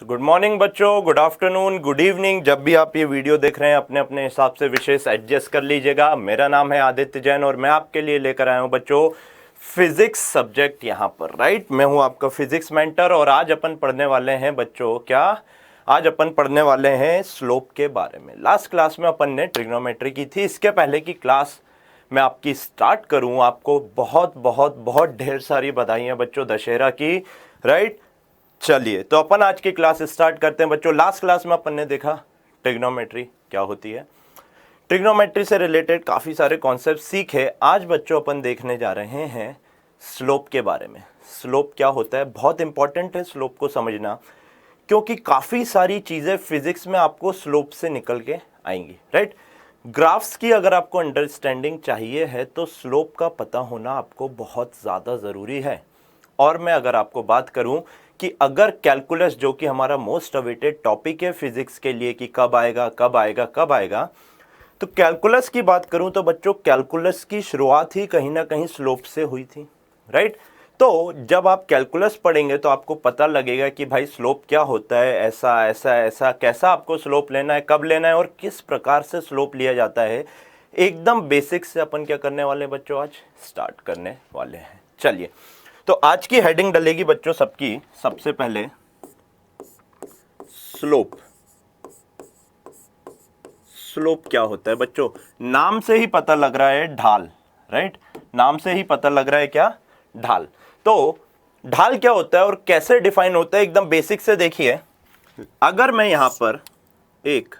Good morning बच्चों, good afternoon, good evening. जब भी आप ये वीडियो देख रहे हैं अपने अपने हिसाब से विशेष एडजस्ट कर लीजिएगा। मेरा नाम है आदित्य जैन और मैं आपके लिए लेकर आया हूँ बच्चों फिजिक्स सब्जेक्ट यहाँ पर। राइट, मैं हूँ आपका फिजिक्स मेंटर और आज अपन पढ़ने वाले हैं बच्चों क्या, आज अपन पढ़ने वाले हैं स्लोप के बारे में। लास्ट क्लास में अपन ने ट्रिग्नोमेट्री की थी। इसके पहले की क्लास मैं आपकी स्टार्ट करूँ, आपको बहुत बहुत बहुत ढेर सारी बधाइयाँ बच्चों दशहरा की। राइट, चलिए तो अपन आज की क्लास स्टार्ट करते हैं बच्चों। लास्ट क्लास में अपन ने देखा ट्रिग्नोमेट्री क्या होती है, ट्रिग्नोमेट्री से रिलेटेड काफ़ी सारे कॉन्सेप्ट सीखे। आज बच्चों अपन देखने जा रहे हैं स्लोप के बारे में। स्लोप क्या होता है, बहुत इंपॉर्टेंट है स्लोप को समझना, क्योंकि काफ़ी सारी चीज़ें फिजिक्स में आपको स्लोप से निकल के आएंगी। राइट, ग्राफ्स की अगर आपको अंडरस्टैंडिंग चाहिए है तो स्लोप का पता होना आपको बहुत ज़्यादा ज़रूरी है। और मैं अगर आपको बात करूं कि अगर कैलकुलस, जो कि हमारा मोस्ट अवेटेड टॉपिक है फिजिक्स के लिए कि कब आएगा कब आएगा कब आएगा, तो कैलकुलस की बात करूं तो बच्चों कैलकुलस की शुरुआत ही कहीं ना कहीं स्लोप से हुई थी। राइट, तो जब आप कैलकुलस पढ़ेंगे तो आपको पता लगेगा कि भाई स्लोप क्या होता है, ऐसा ऐसा ऐसा कैसा आपको स्लोप लेना है, कब लेना है और किस प्रकार से स्लोप लिया जाता है। एकदम बेसिक से अपन क्या करने वाले हैं बच्चों, आज स्टार्ट करने वाले हैं। चलिए, तो आज की हेडिंग डलेगी बच्चों सबकी, सबसे पहले स्लोप। स्लोप क्या होता है बच्चों, नाम से ही पता लग रहा है ढाल। राइट, नाम से ही पता लग रहा है क्या, ढाल। तो ढाल क्या होता है और कैसे डिफाइन होता है, एकदम बेसिक से देखिए। अगर मैं यहां पर एक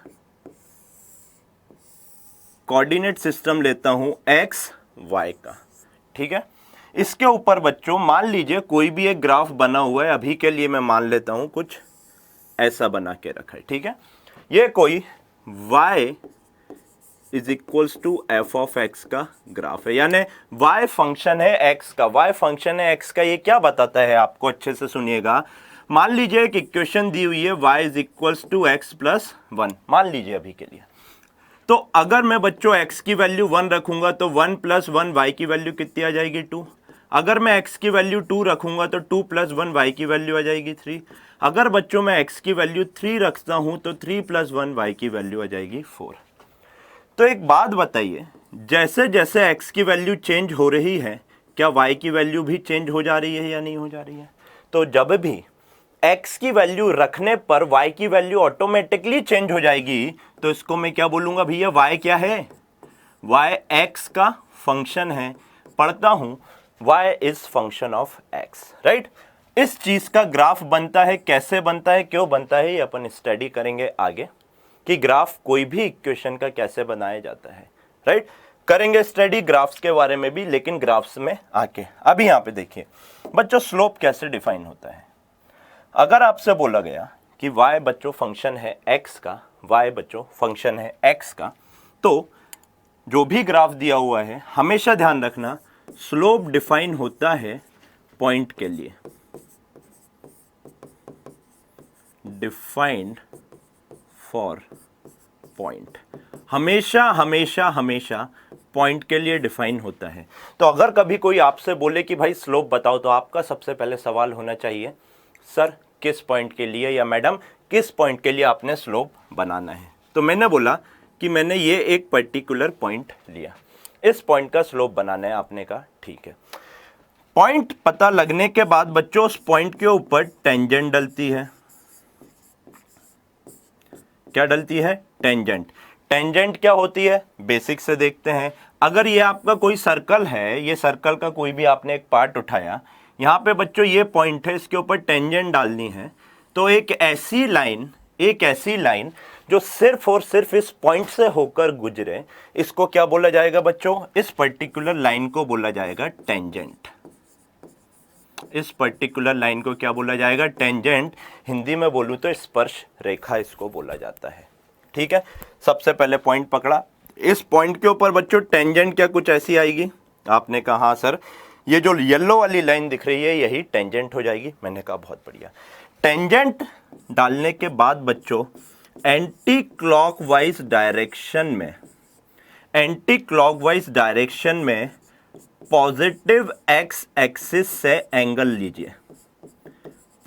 कोऑर्डिनेट सिस्टम लेता हूं एक्स वाई का, ठीक है, इसके ऊपर बच्चों मान लीजिए कोई भी एक ग्राफ बना हुआ है। अभी के लिए मैं मान लेता हूं कुछ ऐसा बना के रखा है, ठीक है। ये कोई y is equals to F of X का ग्राफ है, यानी y फंक्शन है x का, y फंक्शन है x का। ये क्या बताता है आपको, अच्छे से सुनिएगा। मान लीजिए एक इक्वेशन दी हुई है y is equals to X plus 1, मान लीजिए अभी के लिए। तो अगर मैं बच्चों x की वैल्यू 1 रखूंगा तो 1 प्लस 1 y की वैल्यू कितनी आ जाएगी, 2। अगर मैं x की वैल्यू 2 रखूंगा तो 2 प्लस 1 y की वैल्यू आ जाएगी 3। अगर बच्चों मैं x की वैल्यू 3 रखता हूं तो 3 प्लस 1 y की वैल्यू आ जाएगी 4। तो एक बात बताइए, जैसे जैसे x की वैल्यू चेंज हो रही है, क्या y की वैल्यू भी चेंज हो जा रही है या नहीं हो जा रही है? तो जब भी x की वैल्यू रखने पर y की वैल्यू ऑटोमेटिकली चेंज हो जाएगी, तो इसको मैं क्या बोलूंगा भैया, y क्या है, y x का फंक्शन है। पढ़ता हूं y is function of x। Right, इस चीज का ग्राफ बनता है, कैसे बनता है, क्यों बनता है, ये अपन स्टडी करेंगे आगे कि ग्राफ कोई भी इक्वेशन का कैसे बनाया जाता है। राइट, करेंगे स्टडी ग्राफ्स के बारे में भी, लेकिन ग्राफ्स में आके अभी यहां पे देखिए बच्चों स्लोप कैसे डिफाइन होता है। अगर आपसे बोला गया कि y बच्चों फंक्शन है x का, y बच्चों फंक्शन है x का, तो जो भी ग्राफ दिया हुआ है हमेशा ध्यान रखना स्लोप डिफाइन होता है पॉइंट के लिए, डिफाइंड फॉर पॉइंट। हमेशा हमेशा हमेशा पॉइंट के लिए डिफाइन होता है। तो अगर कभी कोई आपसे बोले कि भाई स्लोप बताओ, तो आपका सबसे पहले सवाल होना चाहिए, सर किस पॉइंट के लिए, या मैडम किस पॉइंट के लिए आपने स्लोप बनाना है। तो मैंने बोला कि मैंने ये एक पर्टिकुलर पॉइंट लिया, इस पॉइंट का स्लोप बनाना है। आपने कहा ठीक है। पॉइंट पता लगने के बाद बच्चों उस पॉइंट के ऊपर टेंजेंट डलती है। क्या डलती है, टेंजेंट। टेंजेंट क्या होती है, बेसिक से देखते हैं। अगर ये आपका कोई सर्कल है, ये सर्कल का कोई भी आपने एक पार्ट उठाया, यहाँ पे बच्चों ये पॉइंट है, इसके ऊपर टेंजेंट डालनी है। तो एक ऐसी लाइन जो सिर्फ और सिर्फ इस पॉइंट से होकर गुजरे, इसको क्या बोला जाएगा बच्चों, इस पर्टिकुलर लाइन को बोला जाएगा टेंजेंट। इस पर्टिकुलर लाइन को क्या बोला जाएगा, टेंजेंट। हिंदी में बोलूं तो स्पर्श रेखा इसको बोला जाता है। ठीक है, सबसे पहले पॉइंट पकड़ा, इस पॉइंट के ऊपर बच्चों टेंजेंट क्या कुछ ऐसी आएगी। आपने कहा हाँ सर, ये जो येलो वाली लाइन दिख रही है यही टेंजेंट हो जाएगी। मैंने कहा बहुत बढ़िया। टेंजेंट डालने के बाद बच्चों एंटी क्लॉकवाइज डायरेक्शन में पॉजिटिव एक्स एक्सिस से एंगल लीजिए।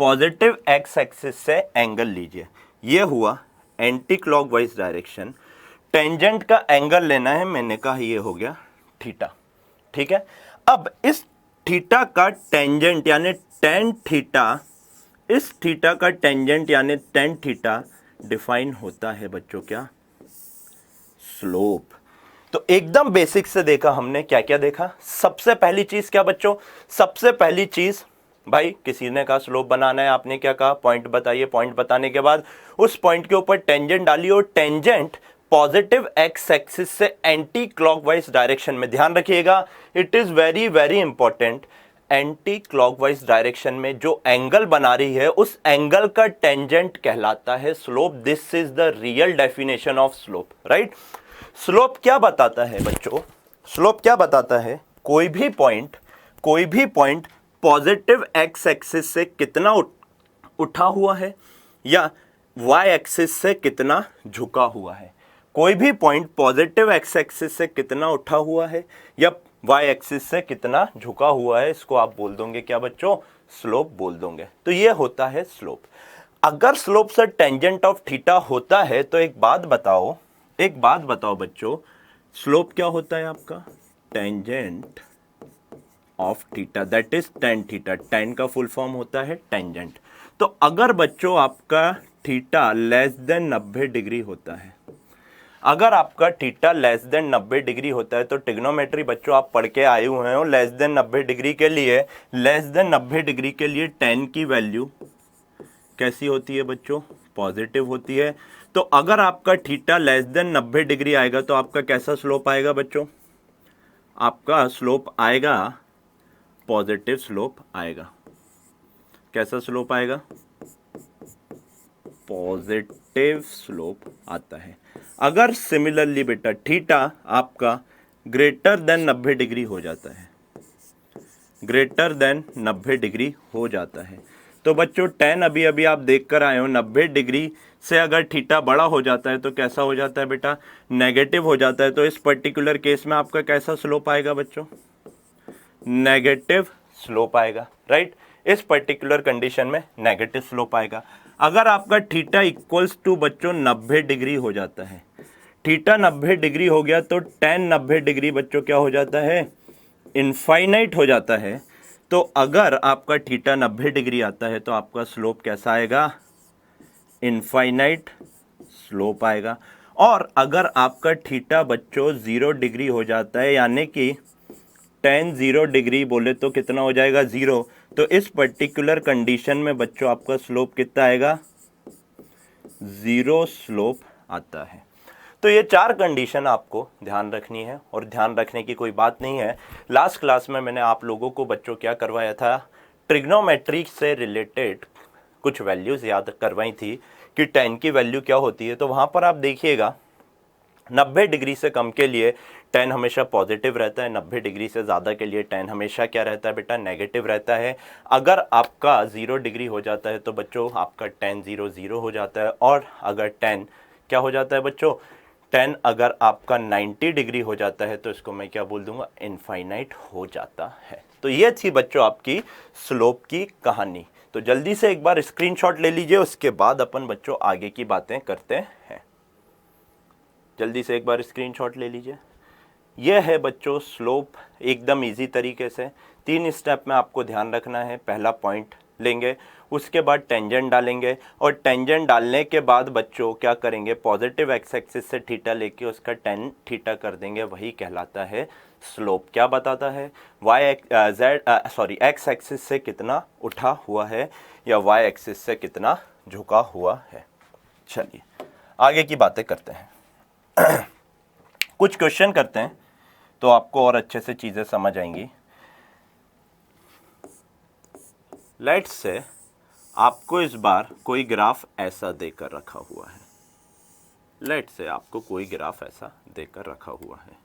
पॉजिटिव एक्स एक्सिस से एंगल लीजिए, ये हुआ एंटी क्लॉकवाइज डायरेक्शन। टेंजेंट का एंगल लेना है, मैंने कहा ये हो गया थीटा, ठीक है। अब इस थीटा का टेंजेंट यानी टेन थीटा, इस थीटा का टेंजेंट यानी टेन थीटा डिफाइन होता है बच्चों क्या, स्लोप। तो एकदम बेसिक से देखा हमने, क्या क्या देखा। सबसे पहली चीज क्या बच्चों, सबसे पहली चीज भाई किसी ने कहा स्लोप बनाना है, आपने क्या कहा, पॉइंट बताइए। पॉइंट बताने के बाद उस पॉइंट के ऊपर टेंजेंट डालिए और टेंजेंट पॉजिटिव एक्स एक्सिस से एंटी क्लॉकवाइज डायरेक्शन में, ध्यान रखिएगा, it is very very important. Anti clockwise direction में जो एंगल बना रही है उस एंगल का टेंजेंट कहलाता है slope. This is the real definition of slope, right. Slope क्या बताता है बच्चों, स्लोप क्या बताता है, कोई भी पॉइंट पॉजिटिव एक्स एक्सिस से कितना उठा हुआ है या वाई एक्सिस से कितना झुका हुआ है। कोई भी पॉइंट पॉजिटिव एक्स एक्सिस से कितना उठा हुआ है या वाई एक्सिस से कितना झुका हुआ है, इसको आप बोल दोगे क्या बच्चों, स्लोप बोल दोगे। तो ये होता है स्लोप। अगर स्लोप से टेंजेंट ऑफ थीटा होता है तो एक बात बताओ बच्चों, स्लोप क्या होता है आपका, tangent of theta, that is tan theta. Ten का फुल फॉर्म होता है टेंजेंट। तो अगर बच्चों आपका थीटा लेस देन 90 डिग्री होता है, अगर आपका थीटा लेस देन 90 डिग्री होता है, तो ट्रिग्नोमेट्री बच्चों आप पढ़ के आए हुए हो, लेस देन 90 डिग्री के लिए टेन की वैल्यू कैसी होती है बच्चों, पॉजिटिव होती है। तो अगर आपका थीटा लेस देन 90 डिग्री आएगा तो आपका कैसा स्लोप आएगा बच्चों, आपका स्लोप आएगा पॉजिटिव स्लोप आएगा। कैसा स्लोप आएगा, पॉजिटिव स्लोप आता है। अगर सिमिलरली बेटा थीटा आपका ग्रेटर देन 90 डिग्री हो जाता है, ग्रेटर देन 90 डिग्री हो जाता है, तो बच्चों टेन अभी अभी आप देख कर आए हो, 90 डिग्री से अगर थीटा बड़ा हो जाता है तो कैसा हो जाता है बेटा, नेगेटिव हो जाता है। तो इस पर्टिकुलर केस में आपका कैसा स्लोप आएगा बच्चों, नेगेटिव स्लोप आएगा, राइट। इस पर्टिकुलर कंडीशन में नेगेटिव स्लोप आएगा। अगर आपका थीटा इक्वल्स टू बच्चों 90 डिग्री हो जाता है, थीटा 90 डिग्री हो गया तो टेन 90 डिग्री बच्चों क्या हो जाता है, इनफाइनाइट हो जाता है। तो अगर आपका थीटा 90 डिग्री आता है तो आपका स्लोप कैसा आएगा, इनफाइनाइट स्लोप आएगा। और अगर आपका थीटा बच्चों 0 डिग्री हो जाता है, यानी कि टेन 0 डिग्री बोले तो कितना हो जाएगा, 0, तो इस पर्टिकुलर कंडीशन में बच्चों आपका स्लोप कितना आएगा, 0 स्लोप आता है। तो ये चार कंडीशन आपको ध्यान रखनी है और ध्यान रखने की कोई बात नहीं है। लास्ट क्लास में मैंने आप लोगों को बच्चों क्या करवाया था, ट्रिग्नोमेट्री से रिलेटेड कुछ वैल्यूज याद करवाई थी कि टेन की वैल्यू क्या होती है। तो वहाँ पर आप देखिएगा 90 डिग्री से कम के लिए टेन हमेशा पॉजिटिव रहता है, 90 डिग्री से ज़्यादा के लिए टेन हमेशा क्या रहता है बेटा, नेगेटिव रहता है। अगर आपका 0 डिग्री हो जाता है तो बच्चों आपका टेन 0 0 हो जाता है। और अगर टेन क्या हो जाता है बच्चों, टेन अगर आपका 90 डिग्री हो जाता है तो इसको मैं क्या बोल दूंगा, इनफाइनाइट हो जाता है। तो ये थी बच्चों आपकी स्लोप की कहानी। तो जल्दी से एक बार स्क्रीनशॉट ले लीजिए, उसके बाद अपन बच्चों आगे की बातें करते हैं। जल्दी से एक बार स्क्रीनशॉट ले लीजिए। यह है बच्चों स्लोप, एकदम इजी तरीके से 3 स्टेप में आपको ध्यान रखना है। पहला पॉइंट लेंगे, उसके बाद टेंजेंट डालेंगे और टेंजेंट डालने के बाद बच्चों क्या करेंगे, पॉजिटिव एक्स एक्सिस से थीटा लेके उसका टेन थीटा कर देंगे, वही कहलाता है स्लोप। क्या बताता है, एक्स एक्सिस से कितना उठा हुआ है या वाई एक्सिस से कितना झुका हुआ है। चलिए आगे की बातें करते हैं। कुछ क्वेश्चन करते हैं तो आपको और अच्छे से चीजें समझ आएंगी। लेट्स से आपको इस बार कोई ग्राफ ऐसा देकर रखा हुआ है, लेट्स से आपको कोई ग्राफ ऐसा देकर रखा हुआ है।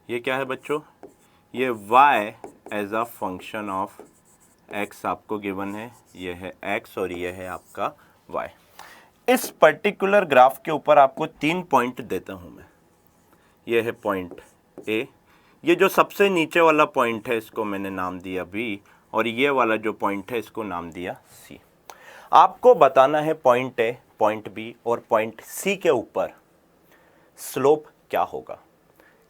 ये क्या है बच्चों, ये y as a function of x आपको गिवन है, ये है x और ये है आपका y। इस पर्टिकुलर ग्राफ के ऊपर आपको 3 पॉइंट देता हूं मैं, ये है पॉइंट ए, ये जो सबसे नीचे वाला पॉइंट है इसको मैंने नाम दिया बी, और ये वाला जो पॉइंट है इसको नाम दिया सी। आपको बताना है पॉइंट ए, पॉइंट बी और पॉइंट सी के ऊपर स्लोप क्या होगा।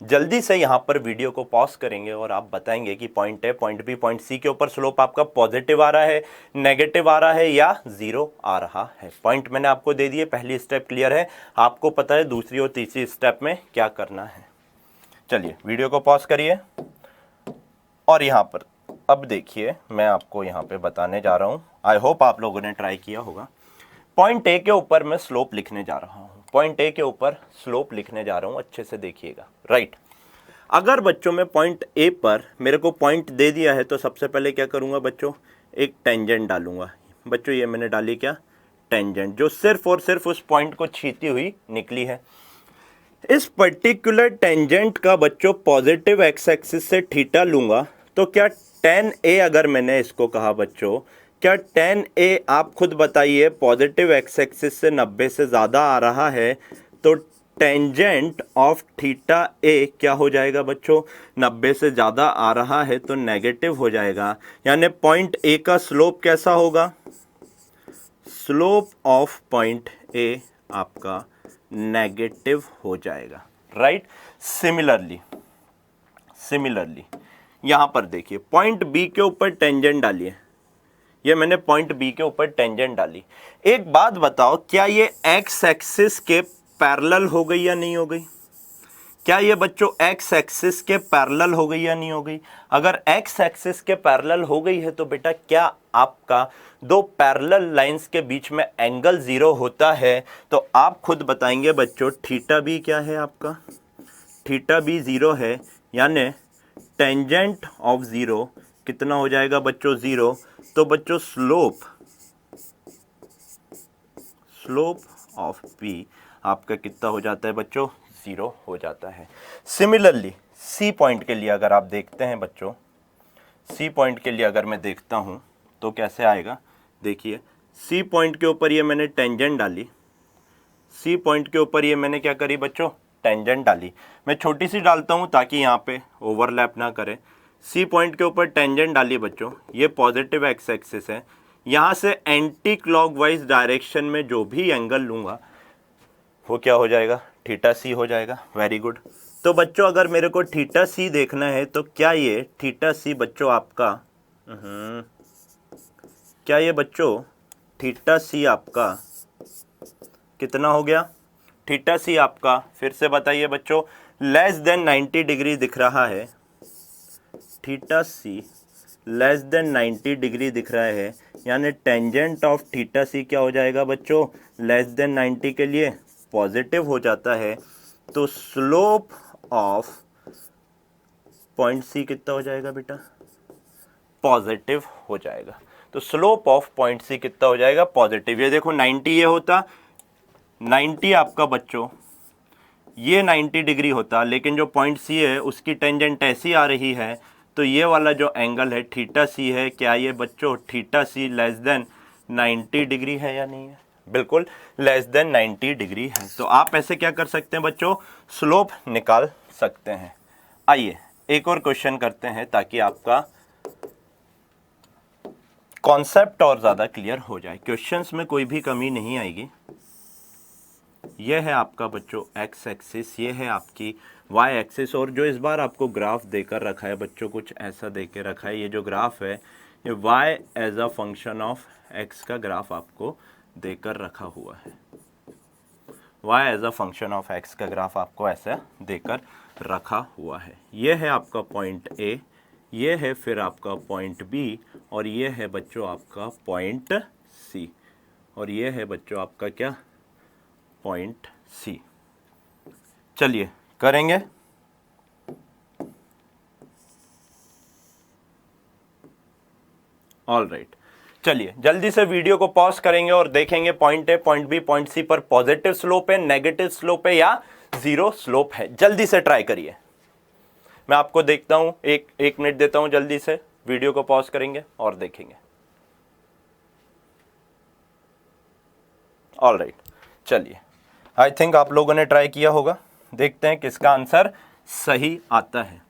जल्दी से यहाँ पर वीडियो को पॉज करेंगे और आप बताएंगे कि point A, point B, point C के ऊपर स्लोप आपका पॉजिटिव आ रहा है, नेगेटिव आ रहा है या जीरो आ रहा है। पॉइंट मैंने आपको दे दिए, पहली स्टेप क्लियर है, आपको पता है दूसरी और तीसरी स्टेप में क्या करना है। चलिए वीडियो को पॉज करिए और यहाँ पर अब देखिए मैं आपको यहाँ पे बताने जा रहा हूँ। आई होप आप लोगों ने ट्राई किया होगा। पॉइंट ए के ऊपर मैं स्लोप लिखने जा रहा हूँ, पॉइंट ए के ऊपर स्लोप लिखने जा रहा हूँ, अच्छे से देखिएगा। राइट, अगर बच्चों में पॉइंट ए पर मेरे को पॉइंट दे दिया है तो सबसे पहले क्या करूँगा बच्चों, एक टेंजेंट डालूंगा। बच्चों ये मैंने डाली क्या, टेंजेंट, जो सिर्फ और सिर्फ उस पॉइंट को छीती हुई निकली है। इस पर्टिकुलर टेंजेंट का बच्चों पॉजिटिव एक्स एक्सिस से थीटा लूंगा तो क्या tan ए, अगर मैंने इसको कहा बच्चों, क्या tan ए आप खुद बताइए पॉजिटिव एक्स एक्सिस से 90 से ज़्यादा आ रहा है तो टेंजेंट ऑफ थीटा ए क्या हो जाएगा बच्चों, 90 से ज़्यादा आ रहा है तो नेगेटिव हो जाएगा। यानी पॉइंट ए का स्लोप कैसा होगा, स्लोप ऑफ पॉइंट ए आपका नेगेटिव हो जाएगा। राइट, सिमिलरली यहां पर देखिए पॉइंट बी के ऊपर टेंजेंट डालिए, ये मैंने पॉइंट बी के ऊपर टेंजेंट डाली। एक बात बताओ, क्या ये एक्स एक्सिस के पैरेलल हो गई या नहीं हो गई, क्या ये बच्चों एक्स एक्सिस के पैरेलल हो गई या नहीं हो गई। अगर एक्स एक्सिस के पैरेलल हो गई है तो बेटा क्या आपका दो पैरेलल लाइंस के बीच में एंगल जीरो होता है, तो आप खुद बताएंगे बच्चों थीटा बी क्या है आपका, थीटा बी जीरो है, यानी टेंजेंट ऑफ जीरो कितना हो जाएगा बच्चों, जीरो। तो बच्चों स्लोप ऑफ पी आपका कितना हो जाता है बच्चों, जीरो हो जाता है। सिमिलरली सी पॉइंट के लिए अगर आप देखते हैं बच्चों, सी पॉइंट के लिए अगर मैं देखता हूं तो कैसे आएगा, देखिए सी पॉइंट के ऊपर ये मैंने टेंजेंट डाली, सी पॉइंट के ऊपर ये मैंने क्या करी बच्चों, टेंजेंट डाली। मैं छोटी सी डालता हूं ताकि यहाँ पे ओवरलैप ना करे। सी पॉइंट के ऊपर टेंजेंट डालिए बच्चों, ये पॉजिटिव एक्स एक्सिस है, यहाँ से एंटी क्लॉकवाइज डायरेक्शन में जो भी एंगल लूँगा वो क्या हो जाएगा, थीटा सी हो जाएगा। Very good. तो बच्चों अगर मेरे को थीटा सी देखना है तो क्या ये थीटा सी बच्चों आपका क्या ये बच्चों थीटा सी आपका कितना हो गया, थीटा सी आपका फिर से बताइए बच्चों लेस देन 90 डिग्री दिख रहा है, थीटा सी लेस देन 90 डिग्री दिख रहा है, यानी टेंजेंट ऑफ थीटा सी क्या हो जाएगा बच्चों, लेस देन 90 के लिए पॉजिटिव हो जाता है। तो स्लोप ऑफ पॉइंट सी कितना हो जाएगा बेटा, पॉजिटिव हो जाएगा। तो स्लोप ऑफ पॉइंट सी कितना हो जाएगा, पॉजिटिव। ये देखो 90 ये होता, 90 आपका बच्चों ये 90 डिग्री होता, लेकिन जो पॉइंट सी है उसकी टेंजेंट ऐसी आ रही है तो ये वाला जो एंगल है थीटा सी है, क्या ये बच्चों थीटा सी लेस देन 90 डिग्री है या नहीं है, बिल्कुल लेस देन 90 डिग्री है। तो आप ऐसे क्या कर सकते हैं बच्चों, स्लोप निकाल सकते हैं। आइए एक और क्वेश्चन करते हैं ताकि आपका कॉन्सेप्ट और ज़्यादा क्लियर हो जाए, क्वेश्चंस में कोई भी कमी नहीं आएगी। यह है आपका बच्चों एक्स एक्सिस, ये है आपकी वाई एक्सिस, और जो इस बार आपको ग्राफ देकर रखा है बच्चों, कुछ ऐसा दे के रखा है, ये जो ग्राफ है ये Y as a function of X का ग्राफ आपको देकर रखा हुआ है, Y as a function of X का ग्राफ आपको ऐसा देकर रखा हुआ है। ये है आपका पॉइंट ए, ये है फिर आपका पॉइंट बी, और ये है बच्चों आपका पॉइंट सी, और ये है बच्चों आपका क्या, पॉइंट सी। चलिए करेंगे। ऑल राइट, चलिए जल्दी से वीडियो को पॉज करेंगे और देखेंगे point A, point B, point C पर पॉजिटिव स्लोप है, नेगेटिव स्लोप है या जीरो स्लोप है। जल्दी से ट्राई करिए, मैं आपको देखता हूं, एक मिनट देता हूं, जल्दी से वीडियो को पॉज करेंगे और देखेंगे। ऑल राइट, चलिए आई थिंक आप लोगों ने ट्राई किया होगा। देखते हैं किसका आंसर सही आता है।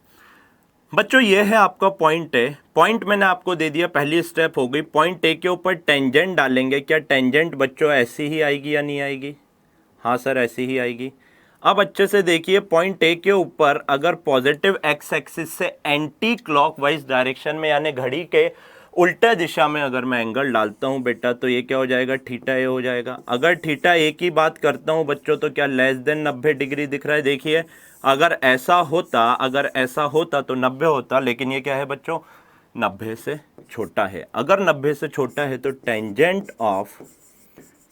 बच्चों ये है आपका पॉइंट ए। पॉइंट मैंने आपको दे दिया, पहली स्टेप हो गई। पॉइंट ए के ऊपर टेंजेंट डालेंगे। क्या टेंजेंट बच्चों ऐसी ही आएगी या नहीं आएगी? हाँ सर ऐसी ही आएगी। अब अच्छे से देखिए, पॉइंट ए के ऊपर अगर पॉजिटिव एक्स एक्सिस से एंटी क्लॉकवाइज डायरेक्शन में यानी घड़ी के उल्टा दिशा में अगर मैं एंगल डालता हूं बेटा, तो ये क्या हो जाएगा? थीटा ए हो जाएगा। अगर थीटा ए की बात करता हूं बच्चों, तो क्या लेस देन 90 डिग्री दिख रहा है? देखिए अगर ऐसा होता तो 90 होता, लेकिन ये क्या है बच्चों? 90 से छोटा है। अगर 90 से छोटा है तो टेंजेंट ऑफ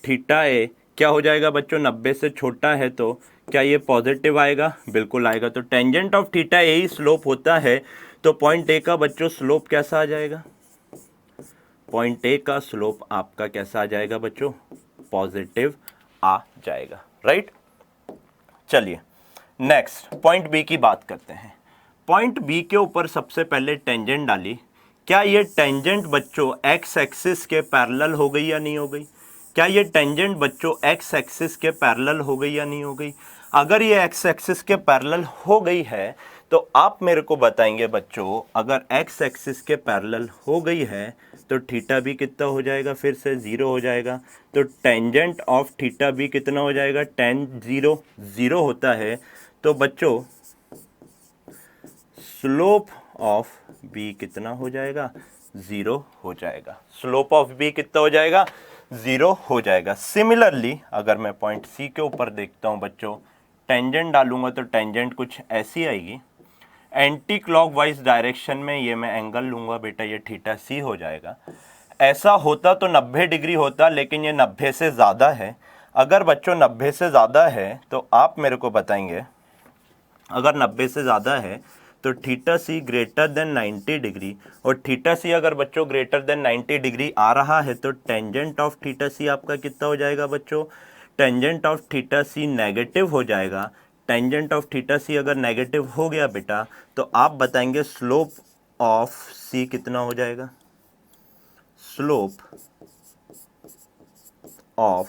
थीटा ए क्या हो जाएगा बच्चों? 90 से छोटा है तो क्या ये पॉजिटिव आएगा? बिल्कुल आएगा। तो tangent of theta A he slope होता है, तो पॉइंट ए का बच्चों स्लोप कैसा आ जाएगा? पॉइंट ए का स्लोप आपका कैसा आ जाएगा बच्चों? पॉजिटिव आ जाएगा, राइट। चलिए नेक्स्ट पॉइंट बी की बात करते हैं। पॉइंट बी के ऊपर सबसे पहले टेंजेंट डाली। क्या ये टेंजेंट बच्चों एक्स एक्सिस के पैरेलल हो गई या नहीं हो गई? क्या ये टेंजेंट बच्चों एक्स एक्सिस के पैरेलल हो गई या नहीं हो गई? अगर ये एक्स एक्सिस के पैरेलल हो गई है तो आप मेरे को बताएंगे बच्चों, अगर एक्स एक्सिस के पैरेलल हो गई है तो थीटा भी कितना हो जाएगा? फिर से 0 हो जाएगा। तो टेंजेंट ऑफ थीटा भी कितना हो जाएगा? टेन 0 होता है। तो बच्चों स्लोप ऑफ बी कितना हो जाएगा? 0 हो जाएगा। स्लोप ऑफ बी कितना हो जाएगा? 0 हो जाएगा। सिमिलरली अगर मैं पॉइंट सी के ऊपर देखता हूं बच्चों, टेंजेंट डालूंगा तो टेंजेंट कुछ ऐसी आएगी। एंटी क्लॉकवाइज डायरेक्शन में ये मैं एंगल लूंगा बेटा, ये थीटा सी हो जाएगा। ऐसा होता तो 90 डिग्री होता, लेकिन ये 90 से ज़्यादा है। अगर बच्चों 90 से ज़्यादा है तो आप मेरे को बताएंगे, अगर 90 से ज़्यादा है तो थीटा सी ग्रेटर देन 90 डिग्री, और थीटा सी अगर बच्चों ग्रेटर देन 90 डिग्री आ रहा है तो टेंजेंट ऑफ थीटा सी आपका कितना हो जाएगा बच्चों? Tangent of theta C negative हो जाएगा। टेंजेंट ऑफ थीटा सी अगर नेगेटिव हो गया बेटा, तो आप बताएंगे स्लोप ऑफ सी कितना हो जाएगा? स्लोप ऑफ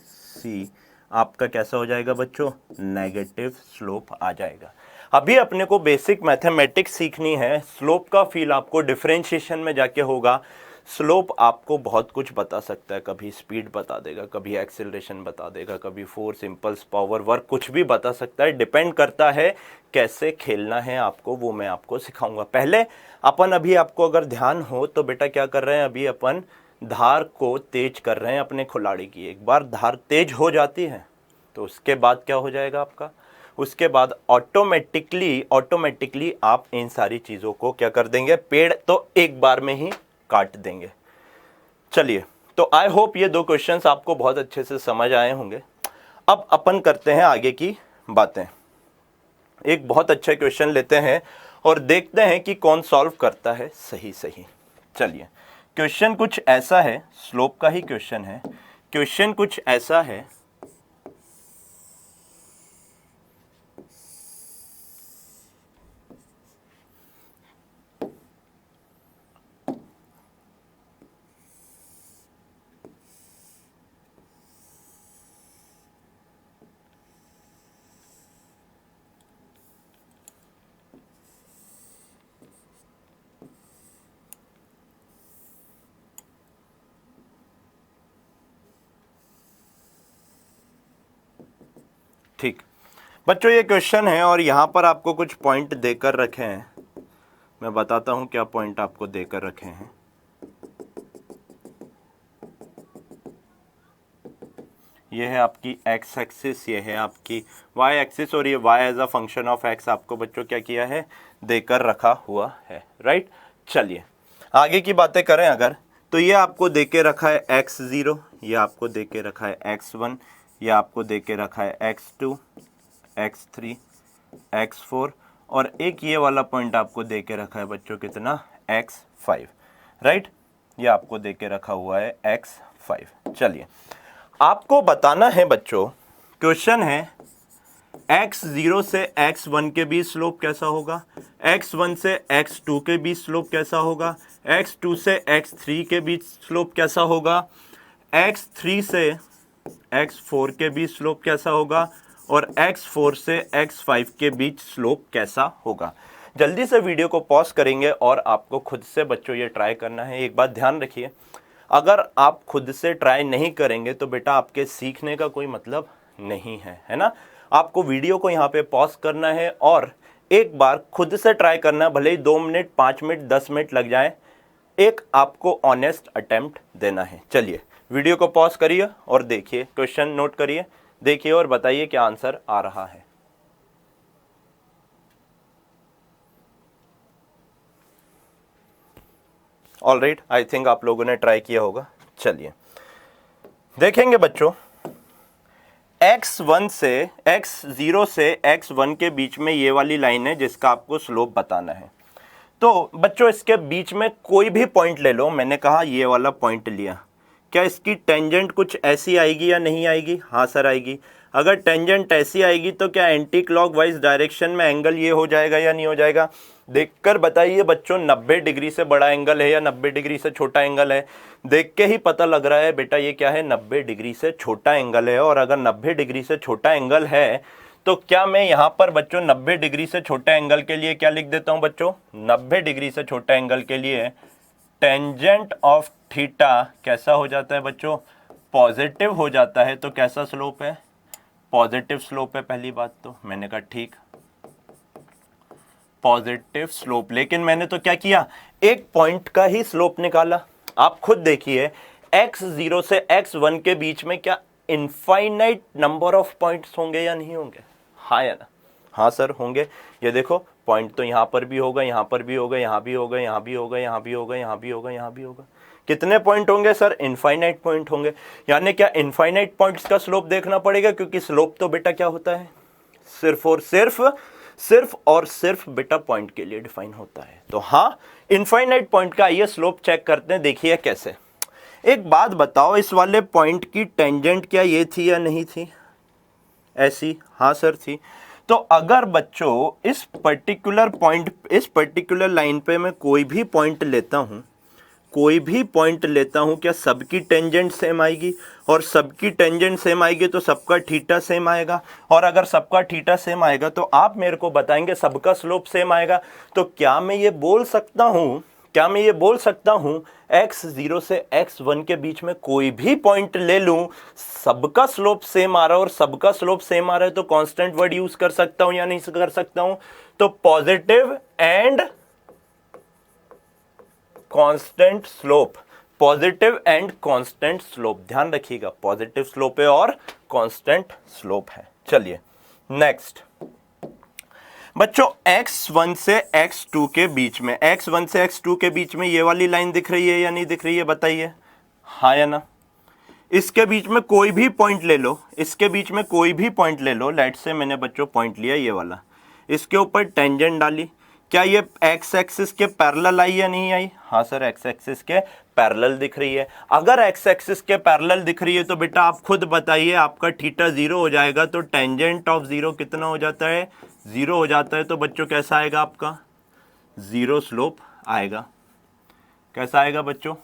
सी आपका कैसा हो जाएगा बच्चों? नेगेटिव स्लोप आ जाएगा। अभी अपने को बेसिक मैथमेटिक्स सीखनी है। स्लोप का फील आपको डिफरेंशिएशन में जाके होगा। स्लोप आपको बहुत कुछ बता सकता है, कभी स्पीड बता देगा, कभी एक्सेलरेशन बता देगा, कभी फोर्स, इंपल्स, पावर, वर्क, कुछ भी बता सकता है। डिपेंड करता है कैसे खेलना है आपको, वो मैं आपको सिखाऊंगा। पहले अपन अभी आपको अगर ध्यान हो तो बेटा क्या कर रहे हैं, अभी अपन धार को तेज कर रहे हैं अपने खिलाड़ी की। एक बार धार तेज हो जाती है तो उसके बाद क्या हो जाएगा आपका? उसके बाद ऑटोमेटिकली आप इन सारी चीज़ों को क्या कर देंगे? पेड़ तो एक बार में ही काट देंगे। चलिए, तो आई होप ये 2 क्वेश्चंस आपको बहुत अच्छे से समझ आए होंगे। अब अपन करते हैं आगे की बातें। एक बहुत अच्छा क्वेश्चन लेते हैं और देखते हैं कि कौन सॉल्व करता है सही। चलिए, क्वेश्चन कुछ ऐसा है, स्लोप का ही क्वेश्चन है। क्वेश्चन कुछ ऐसा है, ठीक बच्चों ये क्वेश्चन है और यहाँ पर आपको कुछ पॉइंट देकर रखे हैं। मैं बताता हूँ क्या पॉइंट आपको देकर रखे हैं। ये है आपकी एक्स एक्सिस, ये है आपकी वाई एक्सिस, और ये Y as a function of X आपको बच्चों क्या किया है? देकर रखा हुआ है, राइट। चलिए आगे की बातें करें अगर, तो ये आपको देके रखा है x0, ये आपको देके रखा है x1, ये आपको देके रखा है x2, x3, x4, और एक ये वाला पॉइंट आपको देके रखा है बच्चों कितना? x5, right. ये आपको देके रखा हुआ है x5। चलिए आपको बताना है बच्चों, क्वेश्चन है x0 से x1 के बीच स्लोप कैसा होगा, x1 से x2 के बीच स्लोप कैसा होगा, x2 से x3 के बीच स्लोप कैसा होगा, x3 से x4 के बीच स्लोप कैसा होगा, और x4 से x5 के बीच स्लोप कैसा होगा। जल्दी से वीडियो को पॉज करेंगे और आपको खुद से बच्चों ये ट्राई करना है। एक बात ध्यान रखिए, अगर आप खुद से ट्राई नहीं करेंगे तो बेटा आपके सीखने का कोई मतलब नहीं है ना। आपको वीडियो को यहाँ पे पॉज करना है और एक बार खुद से ट्राई करना, भले ही 2 मिनट 5 मिनट 10 मिनट लग जाए, एक आपको ऑनेस्ट अटेम्प्ट देना है। चलिए वीडियो को पॉज करिए और देखिए, क्वेश्चन नोट करिए, देखिए और बताइए क्या आंसर आ रहा है। ऑलराइट, आई थिंक आप लोगों ने ट्राई किया होगा। चलिए देखेंगे बच्चों, x0 से x1 के बीच में ये वाली लाइन है जिसका आपको स्लोप बताना है। तो बच्चों इसके बीच में कोई भी पॉइंट ले लो, मैंने कहा ये वाला पॉइंट लिया, क्या इसकी टेंजेंट कुछ ऐसी आएगी या नहीं आएगी? हाँ सर आएगी। अगर टेंजेंट ऐसी आएगी तो क्या एंटी क्लॉकवाइज डायरेक्शन में एंगल ये हो जाएगा या नहीं हो जाएगा? देखकर बताइए बच्चों, 90 डिग्री से बड़ा एंगल है या 90 डिग्री से छोटा एंगल है? देख के ही पता लग रहा है बेटा ये क्या है, 90 डिग्री से छोटा एंगल है। और अगर 90 डिग्री से छोटा एंगल है तो क्या मैं यहाँ पर बच्चों 90 डिग्री से छोटा एंगल के लिए क्या लिख देता हूँ बच्चों? 90 डिग्री से छोटा एंगल के लिए टेंजेंट ऑफ थीटा कैसा हो जाता है बच्चों? पॉजिटिव हो जाता है। तो कैसा स्लोप है? पॉजिटिव स्लोप है। पहली बात तो मैंने कहा ठीक, पॉजिटिव स्लोप। लेकिन मैंने तो क्या किया, एक पॉइंट का ही स्लोप निकाला। आप खुद देखिए, x0 से x1 के बीच में क्या इनफाइनाइट नंबर ऑफ पॉइंट्स होंगे या नहीं होंगे? हाँ या ना? हाँ सर होंगे। ये देखो पॉइंट तो यहाँ पर भी होगा, यहाँ पर भी होगा, यहाँ भी होगा, यहाँ भी होगा, यहाँ भी होगा, यहाँ भी होगा, यहाँ भी होगा। कितने पॉइंट होंगे सर? इनफाइनाइट पॉइंट होंगे। यानी क्या इनफाइनाइट पॉइंट्स का स्लोप देखना पड़ेगा, क्योंकि स्लोप तो बेटा क्या होता है, सिर्फ और सिर्फ बेटा पॉइंट के लिए डिफाइन होता है। तो हाँ, इनफाइनाइट पॉइंट का आइए स्लोप चेक करते हैं। देखिए कैसे। एक बात बताओ, इस वाले पॉइंट की टेंजेंट क्या ये थी या नहीं थी? ऐसी? हाँ सर थी। तो अगर बच्चों इस पर्टिकुलर पॉइंट, इस पर्टिकुलर लाइन पे मैं कोई भी पॉइंट लेता हूं, क्या सबकी टेंजेंट सेम आएगी? और सबकी टेंजेंट सेम आएगी तो सबका थीटा सेम आएगा। और अगर सबका थीटा सेम आएगा तो आप मेरे को बताएंगे सबका स्लोप सेम आएगा। तो क्या मैं ये बोल सकता हूं, x0 से x1 के बीच में कोई भी पॉइंट ले लूं, सबका स्लोप सेम आ रहा है, और सबका स्लोप सेम आ रहा है तो कांस्टेंट वर्ड यूज कर सकता हूं या नहीं कर सकता हूं? तो positive and constant slope, positive and constant slope, ध्यान रखिएगा, पॉजिटिव स्लोप है और कांस्टेंट स्लोप है। चलिए नेक्स्ट बच्चों, x1 से x2 के बीच में, x1 से x2 के बीच में ये वाली लाइन दिख रही है या नहीं दिख रही है? बताइए हाँ या ना। इसके बीच में कोई भी पॉइंट ले लो, इसके बीच में कोई भी पॉइंट ले लो। लेट से मैंने बच्चों पॉइंट लिया ये वाला, इसके ऊपर टेंजेंट डाली, क्या ये एक्स एक्सिस के पैरेलल आई या नहीं आई? हाँ सर, एक्स एक्सिस के पैरेलल दिख रही है। अगर एक्स एक्सिस के पैरेलल दिख रही है तो बेटा आप खुद बताइए, आपका थीटा 0 हो जाएगा तो टेंजेंट ऑफ 0 कितना हो जाता है? 0 हो जाता है। तो बच्चों कैसा आएगा आपका? 0 स्लोप आएगा। कैसा आएगा बच्चों?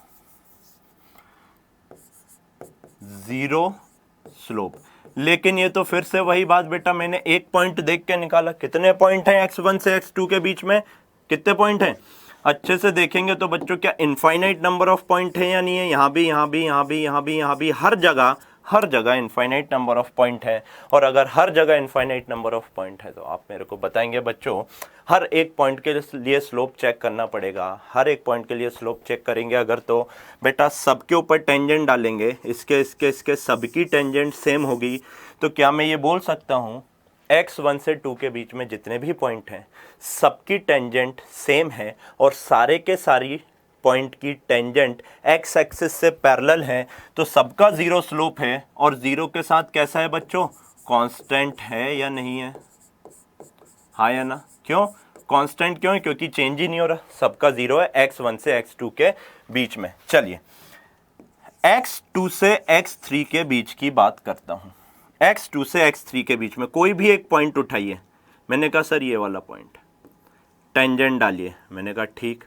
0 स्लोप। लेकिन ये तो फिर से वही बात बेटा, मैंने एक पॉइंट देख के निकाला। कितने पॉइंट हैं x1 से x2 के बीच में? कितने पॉइंट हैं? अच्छे से देखेंगे तो बच्चों क्या इनफाइनाइट नंबर ऑफ पॉइंट है या नहीं है? यहाँ भी, यहाँ भी, यहाँ भी, यहाँ भी, यहाँ भी, हर जगह इनफाइनाइट नंबर ऑफ पॉइंट है। और अगर हर जगह इनफाइनाइट नंबर ऑफ पॉइंट है तो आप मेरे को बताएंगे बच्चों, हर एक पॉइंट के लिए स्लोप चेक करना पड़ेगा। हर एक पॉइंट के लिए स्लोप चेक करेंगे अगर, तो बेटा सबके ऊपर टेंजेंट डालेंगे, इसके सबकी टेंजेंट सेम होगी। तो क्या मैं ये बोल सकता हूँ x1 से 2 के बीच में जितने भी पॉइंट हैं सबकी टेंजेंट सेम है और सारे के सारी पॉइंट की टेंजेंट x एक्सिस से पैरेलल है, तो सबका 0 स्लोप है। और 0 के साथ कैसा है बच्चों? कांस्टेंट है या नहीं है? हाँ या ना? क्यों कांस्टेंट? क्यों? क्योंकि चेंज ही नहीं हो रहा, सबका 0 है x1 से x2 के बीच में। चलिए x2 से x3 के बीच की बात करता हूं। x2 से x3 के बीच में कोई भी एक पॉइंट उठाइए। मैंने कहा सर ये वाला पॉइंट, टेंजेंट डालिए। मैंने कहा ठीक।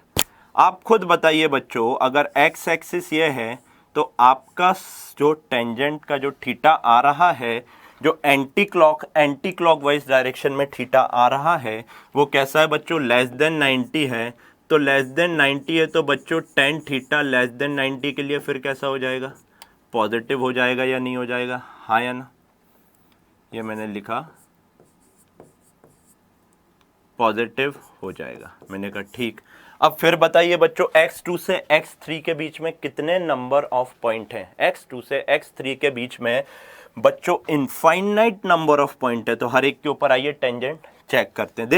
आप खुद बताइए बच्चों, अगर x एक्सिस ये है तो आपका जो टेंजेंट का जो थीटा आ रहा है, जो एंटी क्लॉक वाइज डायरेक्शन में थीटा आ रहा है वो कैसा है बच्चों, लेस देन 90 है। तो लेस देन 90 है तो बच्चों टेन थीटा लेस देन 90 के लिए फिर कैसा हो जाएगा, पॉजिटिव हो जाएगा या नहीं हो जाएगा, हाँ या ना। ये मैंने लिखा पॉजिटिव हो जाएगा, मैंने कहा ठीक। अब फिर बताइए बच्चों x2 से x3 के बीच में कितने नंबर ऑफ पॉइंट हैं, x2 से x3 के बीच में बच्चों इनफाइनाइट नंबर ऑफ पॉइंट है। तो हर एक के ऊपर आइए टेंजेंट चेक करते हैं।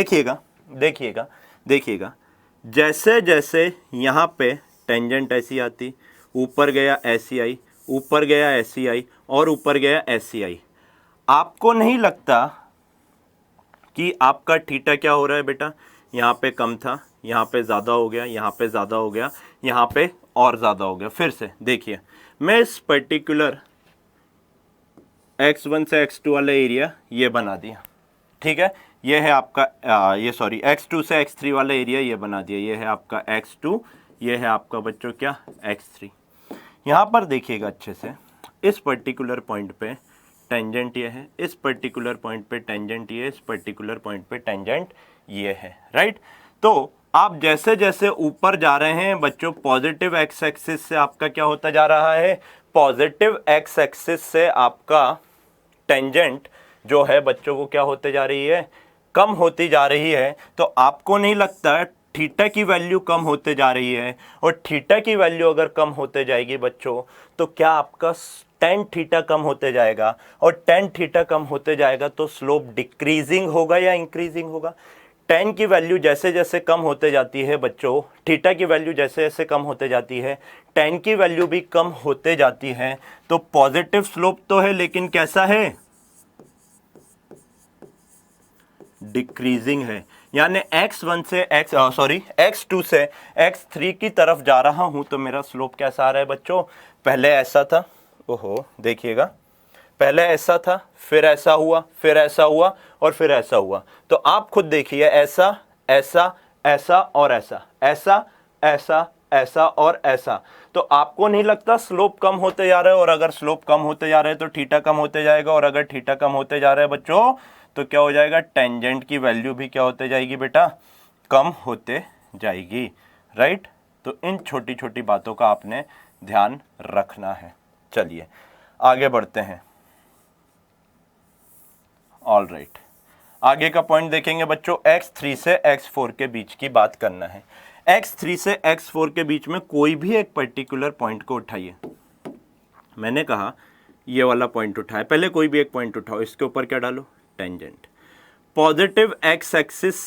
देखिएगा जैसे जैसे यहाँ पे टेंजेंट ऐसी आती, ऊपर गया ऐसी आई, ऊपर गया ऐसी आई और ऊपर गया ऐसी आई, आपको नहीं लगता कि आपका थीटा क्या हो रहा है बेटा, यहाँ पे कम था, यहाँ पे ज़्यादा हो गया, यहाँ पे ज़्यादा हो गया, यहाँ पे और ज़्यादा हो गया। फिर से देखिए, मैं इस पर्टिकुलर x1 से x2 वाला एरिया ये बना दिया, ठीक है। ये है आपका x2 से x3 वाला एरिया ये बना दिया, ये है आपका x2, ये है आपका बच्चों क्या x3। यहाँ पर देखिएगा अच्छे से, इस पर्टिकुलर पॉइंट पे टेंजेंट ये है, इस पर्टिकुलर पॉइंट पे टेंजेंट ये है, इस पर्टिकुलर पॉइंट पे टेंजेंट ये है, राइट। तो आप जैसे जैसे ऊपर जा रहे हैं बच्चों, पॉजिटिव एक्स एक्सिस से आपका क्या होता जा रहा है, पॉजिटिव एक्स एक्सिस से आपका टेंजेंट जो है बच्चों वो क्या होते जा रही है, कम होती जा रही है। तो आपको नहीं लगता थीटा की वैल्यू कम होते जा रही है, और थीटा की वैल्यू अगर कम होते जाएगी बच्चों तो क्या आपका टेन थीटा कम होते जाएगा, और टेन थीटा कम होते जाएगा तो स्लोप डिक्रीजिंग होगा या इंक्रीजिंग होगा। टेन की वैल्यू जैसे जैसे कम होते जाती है बच्चों, थीटा की वैल्यू जैसे जैसे कम होते जाती है, टेन की वैल्यू भी कम होते जाती है। तो पॉजिटिव स्लोप तो है लेकिन कैसा है, डिक्रीजिंग है। यानी x1 से x2 से x3 की तरफ जा रहा हूं तो मेरा स्लोप कैसा आ रहा है बच्चों, पहले ऐसा था, ओहो देखिएगा, पहले ऐसा था, फिर ऐसा हुआ, फिर ऐसा हुआ और फिर ऐसा हुआ। तो आप खुद देखिए, ऐसा ऐसा ऐसा और ऐसा, ऐसा ऐसा ऐसा और ऐसा। तो आपको नहीं लगता स्लोप कम होते जा रहा है, और अगर स्लोप कम होते जा रहे हैं तो थीटा कम होते जाएगा, और अगर थीटा कम होते जा रहा है बच्चों तो क्या हो जाएगा, टेंजेंट की वैल्यू भी क्या होते जाएगी बेटा, कम होते जाएगी, राइट। तो इन छोटी छोटी बातों का आपने ध्यान रखना है। चलिए आगे बढ़ते हैं। ऑल राइट, आगे का पॉइंट देखेंगे बच्चों, x3 से x4 के बीच की बात करना है। x3 से x4 के बीच में कोई भी एक पर्टिकुलर पॉइंट को उठाइए। मैंने कहा ये वाला पॉइंट उठाए, पहले कोई भी एक पॉइंट उठाओ, इसके ऊपर क्या डालो, टेंजेंट। पॉजिटिव एक्स एक्सिस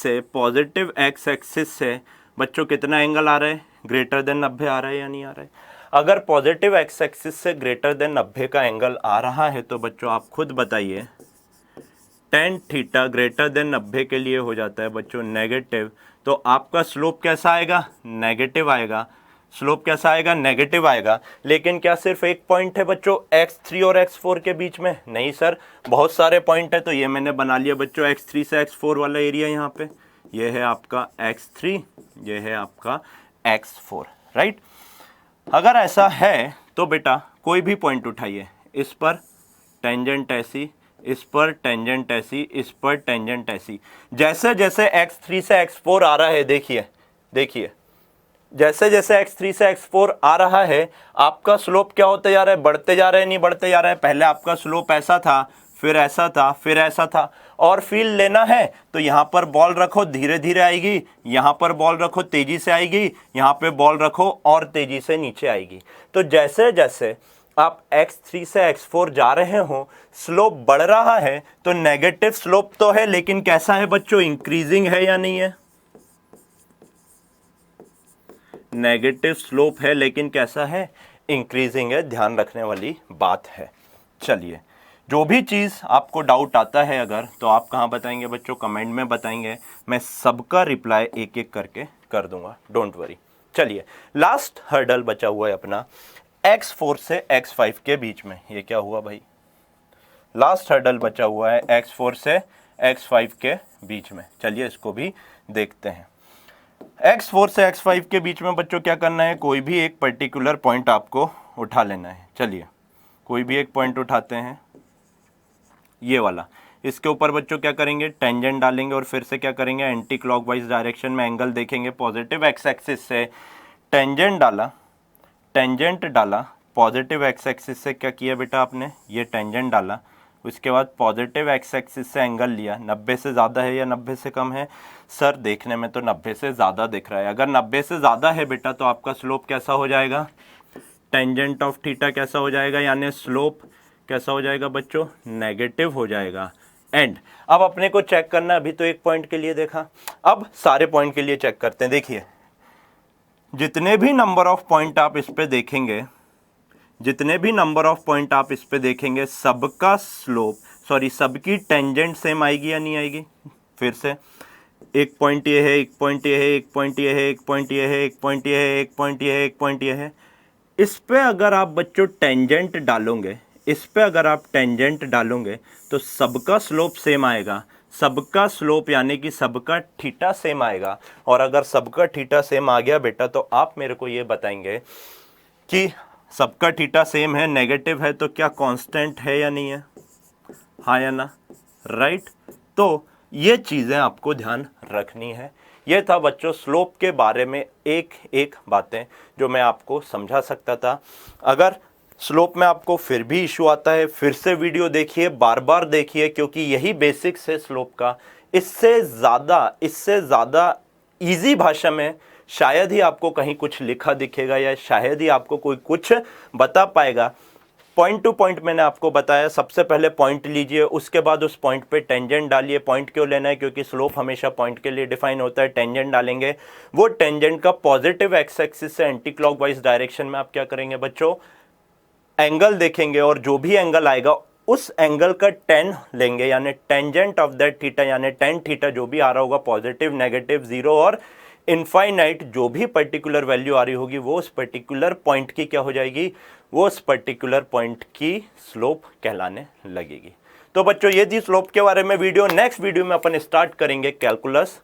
से बच्चों कितना एंगल आ रहा है, ग्रेटर देन 90 आ रहा है या नहीं आ रहा है। अगर पॉजिटिव एक्स एक्सिस से ग्रेटर देन 90 का एंगल आ रहा है तो बच्चों आप खुद बताइए, टेन थीटा ग्रेटर देन 90 के लिए हो जाता है बच्चों नेगेटिव। तो आपका स्लोप कैसा आएगा, नेगेटिव आएगा। स्लोप कैसा आएगा, नेगेटिव आएगा। लेकिन क्या सिर्फ एक पॉइंट है बच्चों x3 और x4 के बीच में, नहीं सर, बहुत सारे पॉइंट है। तो ये मैंने बना लिया बच्चों x3 से x4 वाला एरिया, यहाँ पे ये है आपका x3, ये है आपका x4, राइट। अगर ऐसा है तो बेटा कोई भी पॉइंट उठाइए, इस पर टेंजेंट ऐसी, इस पर टेंजेंट ऐसी, इस पर टेंजेंट ऐसी। जैसे जैसे x3 से x4 आ रहा है, देखिए जैसे जैसे x3 से x4 आ रहा है आपका स्लोप क्या होते जा रहा है, बढ़ते जा रहा है, नहीं बढ़ते जा रहा है। पहले आपका स्लोप ऐसा था, फिर ऐसा था, फिर ऐसा था। और फील लेना है तो यहाँ पर बॉल रखो, धीरे धीरे आएगी, यहाँ पर बॉल रखो, तेजी से आएगी, यहाँ पे बॉल रखो और तेजी से नीचे आएगी। तो जैसे जैसे आप x3 से x4 जा रहे हो, स्लोप बढ़ रहा है। तो नेगेटिव स्लोप तो है लेकिन कैसा है बच्चों, इंक्रीजिंग है या नहीं है। नेगेटिव स्लोप है लेकिन कैसा है, इंक्रीजिंग है। ध्यान रखने वाली बात है। चलिए, जो भी चीज़ आपको डाउट आता है अगर, तो आप कहाँ बताएंगे बच्चों, कमेंट में बताएंगे। मैं सबका रिप्लाई एक एक करके कर दूंगा, डोंट वरी। चलिए, लास्ट हर्डल बचा हुआ है अपना x4 से x5 के बीच में। ये क्या हुआ भाई, लास्ट हर्डल बचा हुआ है x4 से x5 के बीच में। चलिए इसको भी देखते हैं। x4 से x5 के बीच में बच्चों क्या करना है, कोई भी एक पर्टिकुलर पॉइंट आपको उठा लेना है। चलिए कोई भी एक पॉइंट उठाते हैं, ये वाला, इसके ऊपर बच्चों क्या करेंगे, टेंजेंट डालेंगे और फिर से क्या करेंगे, एंटी क्लॉकवाइज डायरेक्शन में एंगल देखेंगे पॉजिटिव एक्स एक्सिस से। टेंजेंट डाला, टेंजेंट डाला, पॉजिटिव एक्स एक्सिस से क्या किया बेटा आपने, ये टेंजेंट डाला, उसके बाद पॉजिटिव एक्स एक्सिस से एंगल लिया। 90 से ज़्यादा है या 90 से कम है, सर देखने में तो 90 से ज़्यादा दिख रहा है। अगर 90 से ज़्यादा है बेटा तो आपका स्लोप कैसा हो जाएगा, टेंजेंट ऑफ थीटा कैसा हो जाएगा, यानी स्लोप कैसा हो जाएगा बच्चों, नेगेटिव हो जाएगा। एंड अब अपने को चेक करना, अभी तो एक पॉइंट के लिए देखा, अब सारे पॉइंट के लिए चेक करते हैं। देखिए जितने भी नंबर ऑफ पॉइंट आप इस पे देखेंगे, जितने भी नंबर ऑफ पॉइंट आप इस पे देखेंगे, सबका स्लोप सबकी टेंजेंट सेम आएगी या नहीं आएगी। फिर से एक पॉइंट ये है, एक पॉइंट ये है, एक पॉइंट ये है, एक पॉइंट ये है, एक पॉइंट ये है, एक पॉइंट ये है, एक पॉइंट ये है। इस पे अगर आप बच्चों टेंजेंट डालोगे, इस पे अगर आप टेंजेंट डालोगे तो सबका स्लोप सेम आएगा, सबका स्लोप यानी कि सबका थीटा सेम आएगा। और अगर सबका थीटा सेम आ गया बेटा तो आप मेरे को ये बताएंगे कि सबका थीटा सेम है, नेगेटिव है, तो क्या कांस्टेंट है या नहीं है, हाँ या ना, राइट। तो ये चीज़ें आपको ध्यान रखनी है। ये था बच्चों स्लोप के बारे में एक एक बातें जो मैं आपको समझा सकता था। अगर स्लोप में आपको फिर भी इशू आता है, फिर से वीडियो देखिए, बार बार देखिए, क्योंकि यही बेसिक्स है स्लोप का। इससे ज़्यादा इजी भाषा में शायद ही आपको कहीं कुछ लिखा दिखेगा या शायद ही आपको कोई कुछ बता पाएगा। पॉइंट टू पॉइंट मैंने आपको बताया। सबसे पहले पॉइंट लीजिए, उसके बाद उस पॉइंट पे टेंजेंट डालिए। पॉइंट क्यों लेना है, क्योंकि स्लोप हमेशा पॉइंट के लिए डिफाइन होता है। टेंजेंट डालेंगे, वो टेंजेंट का पॉजिटिव एक्स एक्सिस से एंटी क्लॉकवाइज डायरेक्शन में आप क्या करेंगे बच्चों, एंगल देखेंगे, और जो भी एंगल आएगा उस एंगल का टेन लेंगे, यानी टेंजेंट ऑफ दैट थीटा, यानी टेन थीटा जो भी आ रहा होगा, पॉजिटिव, नेगेटिव, जीरो और इनफाइनाइट, जो भी पर्टिकुलर वैल्यू आ रही होगी वो उस पर्टिकुलर पॉइंट की क्या हो जाएगी, वो उस पर्टिकुलर पॉइंट की स्लोप कहलाने लगेगी। तो बच्चों ये थी स्लोप के बारे में वीडियो। नेक्स्ट वीडियो में अपन स्टार्ट करेंगे कैलकुलस।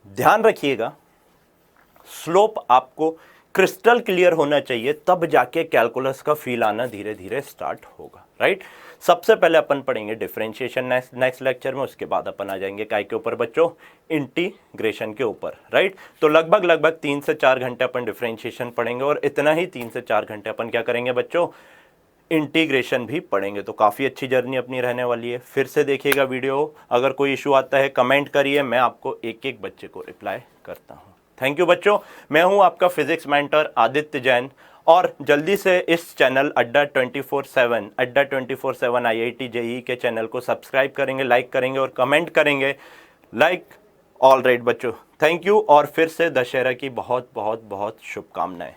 ध्यान रखिएगा स्लोप आपको क्रिस्टल क्लियर होना चाहिए, तब जाके कैलकुलस का फील आना धीरे धीरे स्टार्ट होगा, राइट। सबसे पहले अपन पढ़ेंगे डिफरेंशिएशन नेक्स्ट लेक्चर में, उसके बाद अपन आ जाएंगे काय के ऊपर बच्चों, इंटीग्रेशन के ऊपर, राइट। तो लगभग 3 से 4 घंटे अपन डिफरेंशिएशन पढ़ेंगे और इतना ही 3 से 4 घंटे अपन क्या करेंगे बच्चों, इंटीग्रेशन भी पढ़ेंगे। तो काफ़ी अच्छी जर्नी अपनी रहने वाली है। फिर से देखिएगा वीडियो, अगर कोई इशू आता है कमेंट करिए, मैं आपको एक एक बच्चे को रिप्लाई करता हूँ। थैंक यू बच्चों, मैं हूं आपका फिजिक्स मेंटर आदित्य जैन, और जल्दी से इस चैनल अड्डा 24/7 IIT JEE के चैनल को सब्सक्राइब करेंगे, लाइक करेंगे और कमेंट करेंगे, लाइक ऑल राइट बच्चों। थैंक यू, और फिर से दशहरा की बहुत बहुत बहुत शुभकामनाएं।